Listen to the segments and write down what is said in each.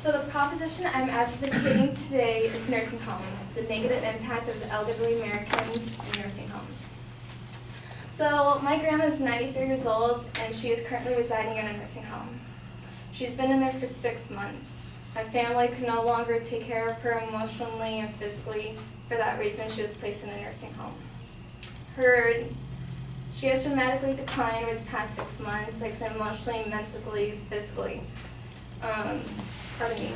So the proposition I'm advocating today is nursing homes, the negative impact of the elderly Americans in nursing homes. So my grandma is 93 years old and she is currently residing in a nursing home. She's been in there for 6 months. My family could no longer take care of her emotionally and physically. For that reason, she was placed in a nursing home. She has dramatically declined over the past 6 months, like I said, emotionally, mentally, physically. Pardon me.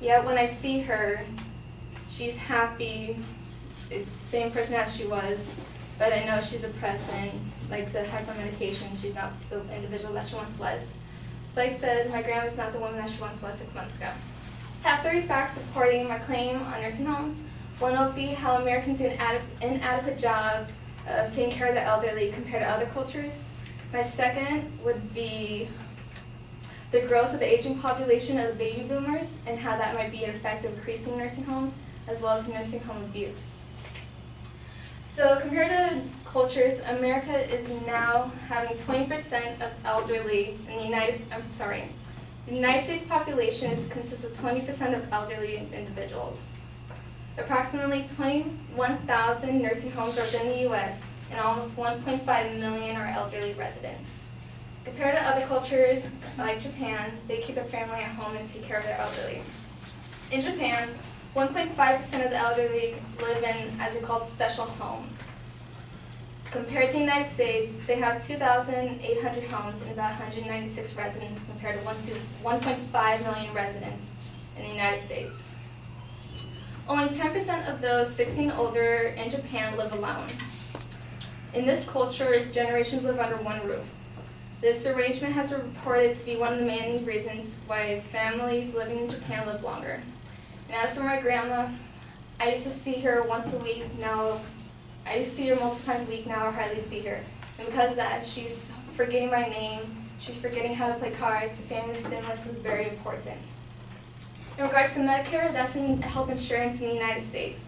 Yet when I see her, she's happy. It's the same person as she was, but I know she's depressed and, like I said, hypermedication. She's not the individual that she once was. Like I said, my grandma's not the woman that she once was 6 months ago. I have 3 facts supporting my claim on nursing homes. One would be how Americans do an inadequate job of taking care of the elderly compared to other cultures. My second would be the growth of the aging population of the baby boomers and how that might be an effect of increasing nursing homes, as well as nursing home abuse. So compared to cultures, America is now having 20% of elderly in the The United States population consists of 20% of elderly individuals. Approximately 21,000 nursing homes are within the U.S., and almost 1.5 million are elderly residents. Compared to other cultures, like Japan, they keep their family at home and take care of their elderly. In Japan, 1.5% of the elderly live in, as they're called, special homes. Compared to the United States, they have 2,800 homes and about 196 residents compared to 1.5 million residents in the United States. Only 10% of those 16 and older in Japan live alone. In this culture, generations live under one roof. This arrangement has been reported to be one of the main reasons why families living in Japan live longer. And as for my grandma, I used to see her once a week. Now, I used to see her multiple times a week. Now I hardly see her. And because of that, she's forgetting my name. She's forgetting how to play cards. The family stimulus is very important. In regards to Medicare, that's health insurance in the United States.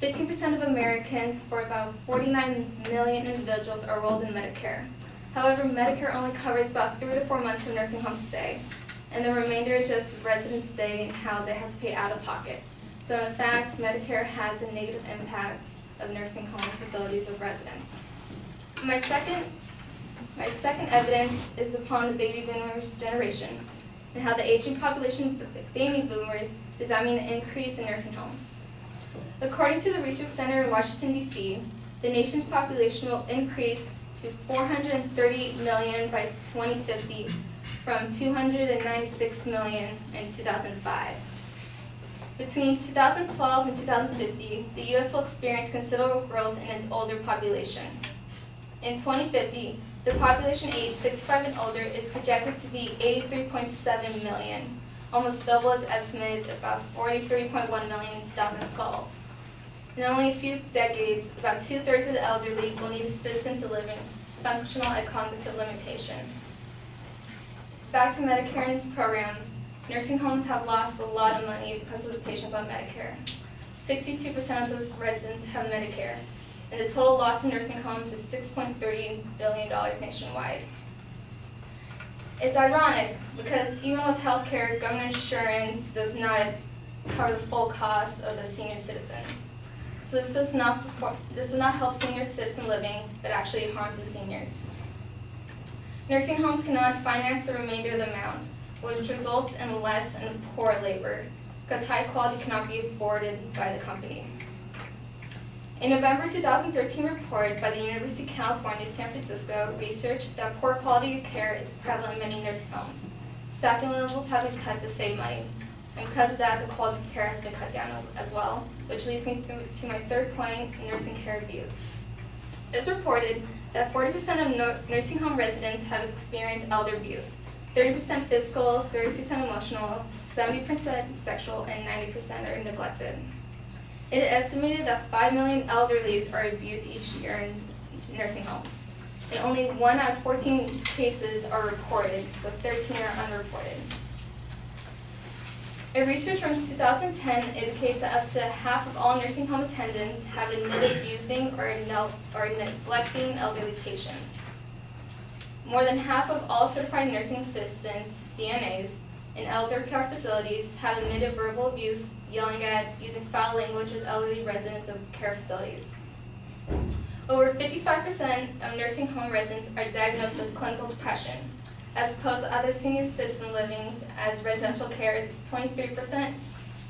15% of Americans, for about 49 million individuals, are enrolled in Medicare. However, Medicare only covers about 3 to 4 months of nursing home stay, and the remainder is just resident stay and how they have to pay out of pocket. So in fact, Medicare has a negative impact of nursing home facilities of residents. My second evidence is upon the baby boomers generation and how the aging population of baby boomers does not mean an increase in nursing homes. According to the Research Center in Washington, D.C., the nation's population will increase to 430 million by 2050 from 296 million in 2005. Between 2012 and 2050, the U.S. will experience considerable growth in its older population. In 2050, the population aged 65 and older is projected to be 83.7 million, almost double its estimate, about 43.1 million in 2012. In only a few decades, about 2/3 of the elderly will need assistance in living, functional and cognitive limitation. Back to Medicare and its programs, nursing homes have lost a lot of money because of the patients on Medicare. 62% of those residents have Medicare, and the total loss in nursing homes is $6.3 billion nationwide. It's ironic because even with healthcare, government insurance does not cover the full cost of the senior citizens. So this does not help senior citizen living, but actually harms the seniors. Nursing homes cannot finance the remainder of the amount, which results in less and poor labor, because high quality cannot be afforded by the company. A November 2013 report by the University of California, San Francisco researched that poor quality of care is prevalent in many nursing homes. Staffing levels have been cut to save money, and because of that, the quality of care has been cut down as well, which leads me to my third point, nursing care abuse. It's reported that 40% of nursing home residents have experienced elder abuse, 30% physical, 30% emotional, 70% sexual, and 90% are neglected. It is estimated that 5 million elderlies are abused each year in nursing homes, and only 1 out of 14 cases are reported, so 13 are unreported. A research from 2010 indicates that up to half of all nursing home attendants have admitted abusing or neglecting elderly patients. More than half of all certified nursing assistants, CNAs, in elder care facilities have admitted verbal abuse, yelling at, using foul language with elderly residents of care facilities. Over 55% of nursing home residents are diagnosed with clinical depression, as opposed to other senior citizen livings, as residential care is 23%,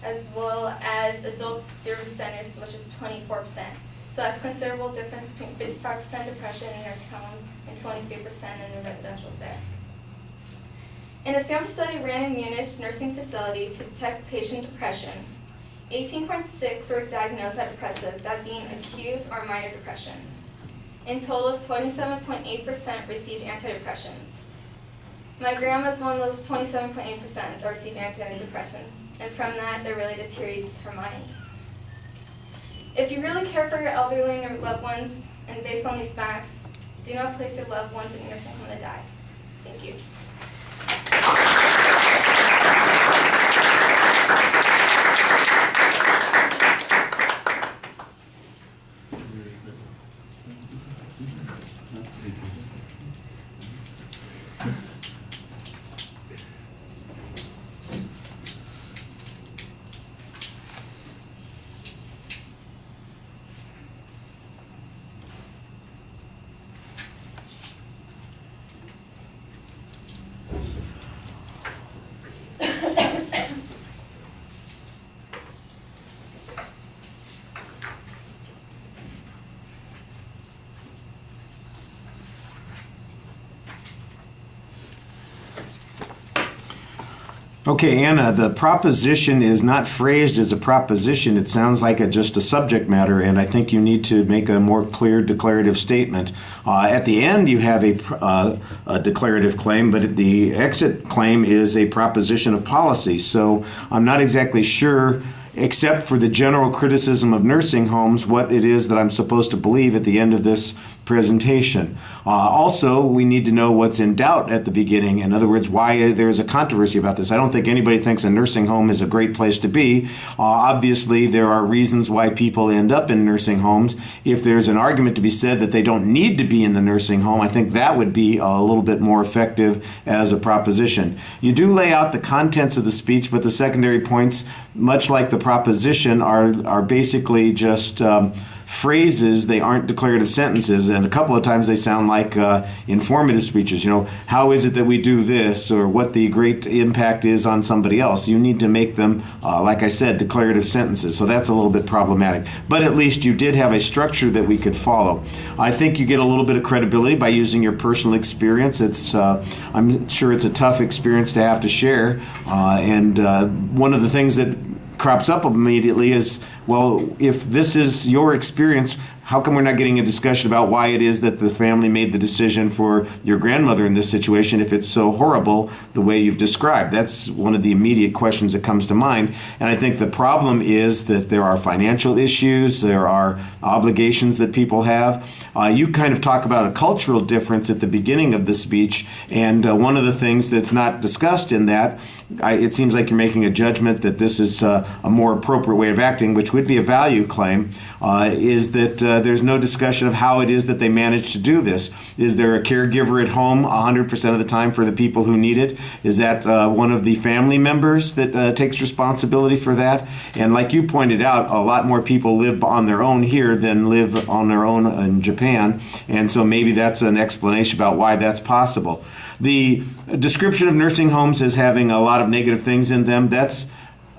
as well as adult service centers, which is 24%. So that's a considerable difference between 55% depression in nursing homes and 23% in the residential there. In a sample study ran in Munich nursing facility to detect patient depression, 18.6 were diagnosed as depressive, that being acute or minor depression. In total, 27.8% received antidepressants. My grandma's one of those 27.8% that received antidepressants, and from that, that really deteriorates her mind. If you really care for your elderly and your loved ones, and based on these facts, do not place your loved ones in a nursing home to die. Thank you. Okay, Anna, the proposition is not phrased as a proposition. It sounds like just a subject matter, and I think you need to make a more clear declarative statement. At the end, you have a declarative claim, but the exit claim is a proposition of policy. So I'm not exactly sure, except for the general criticism of nursing homes, what it is that I'm supposed to believe at the end of this presentation. Also, we need to know what's in doubt at the beginning. In other words, why there's a controversy about this. I don't think anybody thinks a nursing home is a great place to be. Obviously, there are reasons why people end up in nursing homes. If there's an argument to be said that they don't need to be in the nursing home, I think that would be a little bit more effective as a proposition. You do lay out the contents of the speech, but the secondary points, much like the proposition, are basically just phrases. They aren't declarative sentences, and a couple of times they sound like informative speeches. You know, how is it that we do this, or what the great impact is on somebody else. You need to make them, like I said, declarative sentences, so that's a little bit problematic. But at least you did have a structure that we could follow. I think you get a little bit of credibility by using your personal experience. I'm sure it's a tough experience to have to share, and one of the things that crops up immediately is, well, if this is your experience, how come we're not getting a discussion about why it is that the family made the decision for your grandmother in this situation if it's so horrible the way you've described? That's one of the immediate questions that comes to mind. And I think the problem is that there are financial issues, there are obligations that people have. You kind of talk about a cultural difference at the beginning of the speech, and one of the things that's not discussed in that, it seems like you're making a judgment that this is a more appropriate way of acting, which would be a value claim, is that there's no discussion of how it is that they manage to do this. Is there a caregiver at home 100% of the time for the people who need it? Is that one of the family members that takes responsibility for that? And like you pointed out, a lot more people live on their own here than live on their own in Japan, and so maybe that's an explanation about why that's possible. The description of nursing homes as having a lot of negative things in them,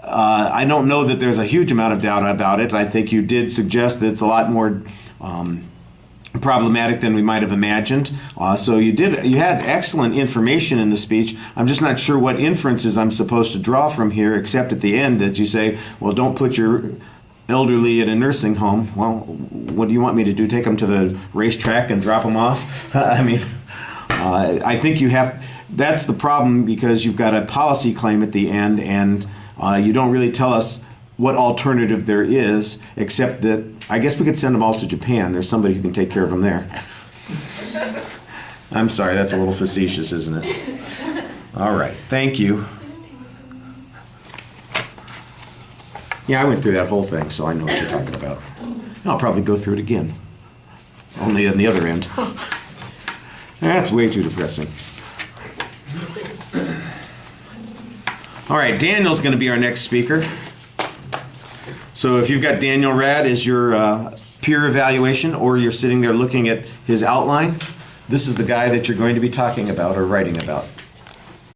I don't know that there's a huge amount of doubt about it. I think you did suggest that it's a lot more problematic than we might have imagined. So you had excellent information in the speech. I'm just not sure what inferences I'm supposed to draw from here, except at the end that you say, well, don't put your elderly in a nursing home. Well, what do you want me to do? Take them to the racetrack and drop them off? I mean, I think that's the problem, because you've got a policy claim at the end, and you don't really tell us what alternative there is, except that I guess we could send them all to Japan. There's somebody who can take care of them there. I'm sorry, that's a little facetious, isn't it? All right, thank you. Yeah, I went through that whole thing, so I know what you're talking about. I'll probably go through it again, only on the other end. That's way too depressing. All right, Daniel's going to be our next speaker. So if you've got Daniel Rad as your peer evaluation, or you're sitting there looking at his outline, this is the guy that you're going to be talking about or writing about.